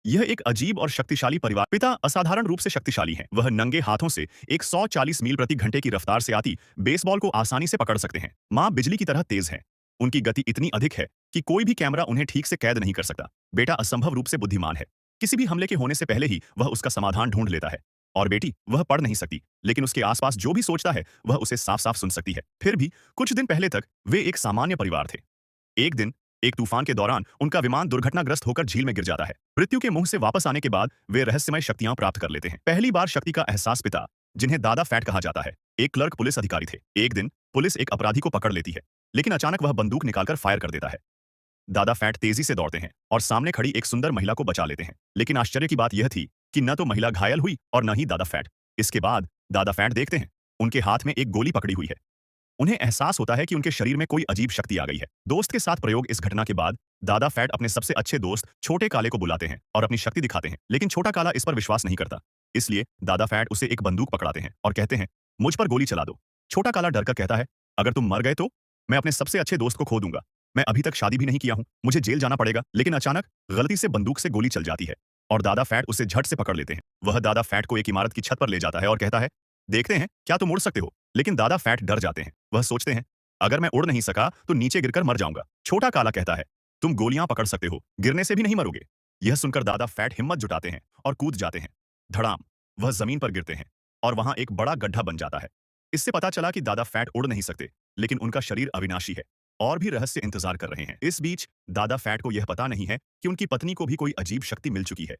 यह एक अजीब और शक्तिशाली परिवार। पिता असाधारण रूप से शक्तिशाली हैं। वह नंगे हाथों से एक 140 मील प्रति घंटे की रफ्तार से आती बेसबॉल को आसानी से पकड़ सकते हैं। मां बिजली की तरह तेज है। उनकी गति इतनी अधिक है कि कोई भी कैमरा उन्हें ठीक से कैद नहीं कर सकता। बेटा असंभव रूप से बुद्धिमान है। किसी भी हमले के होने से पहले ही वह उसका समाधान ढूंढ लेता है। और बेटी, वह पढ़ नहीं सकती, लेकिन उसके आसपास जो भी सोचता है वह उसे साफ साफ सुन सकती है। फिर भी कुछ दिन पहले तक वे एक सामान्य परिवार थे। एक दिन एक तूफान के दौरान उनका विमान दुर्घटनाग्रस्त होकर झील में गिर जाता है। मृत्यु के मुंह से वापस आने के बाद वे रहस्यमय शक्तियां प्राप्त कर लेते हैं। पहली बार शक्ति का एहसास पिता, जिन्हें दादा फैट कहा जाता है, एक क्लर्क पुलिस अधिकारी थे। एक दिन पुलिस एक अपराधी को पकड़ लेती है, लेकिन अचानक वह बंदूक निकालकर फायर कर देता है। दादा फैट तेजी से दौड़ते हैं और सामने खड़ी एक सुंदर महिला को बचा लेते हैं। लेकिन आश्चर्य की बात यह थी कि न तो महिला घायल हुई और न ही दादा फैट। इसके बाद दादा फैट देखते हैं, उनके हाथ में एक गोली पकड़ी हुई है। उन्हें एहसास होता है कि उनके शरीर में कोई अजीब शक्ति आ गई है। दोस्त के साथ प्रयोग। इस घटना के बाद दादा फैट अपने सबसे अच्छे दोस्त छोटे काले को बुलाते हैं और अपनी शक्ति दिखाते हैं, लेकिन छोटा काला इस पर विश्वास नहीं करता। इसलिए दादा फैट उसे एक बंदूक पकड़ाते हैं और कहते हैं, मुझ पर गोली चला दो। छोटा काला डरकर कहता है, अगर तुम मर गए तो मैं अपने सबसे अच्छे दोस्त को खो दूंगा। मैं अभी तक शादी भी नहीं किया हूं, मुझे जेल जाना पड़ेगा। लेकिन अचानक गलती से बंदूक से गोली चल जाती है और दादा फैट उसे झट से पकड़ लेते हैं। वह दादा फैट को एक इमारत की छत पर ले जाता है और कहता है, देखते हैं क्या तुम उड़ सकते हो। लेकिन दादा फैट डर जाते हैं। वह सोचते हैं, अगर मैं उड़ नहीं सका तो नीचे गिरकर मर जाऊंगा। छोटा काला कहता है, तुम गोलियां पकड़ सकते हो, गिरने से भी नहीं मरोगे। यह सुनकर दादा फैट हिम्मत जुटाते हैं और कूद जाते हैं। धड़ाम, वह जमीन पर गिरते हैं और वहां एक बड़ा गड्ढा बन जाता है। इससे पता चला कि दादा फैट उड़ नहीं सकते, लेकिन उनका शरीर अविनाशी है और भी रहस्य इंतजार कर रहे हैं। इस बीच दादा फैट को यह पता नहीं है कि उनकी पत्नी को भी कोई अजीब शक्ति मिल चुकी है।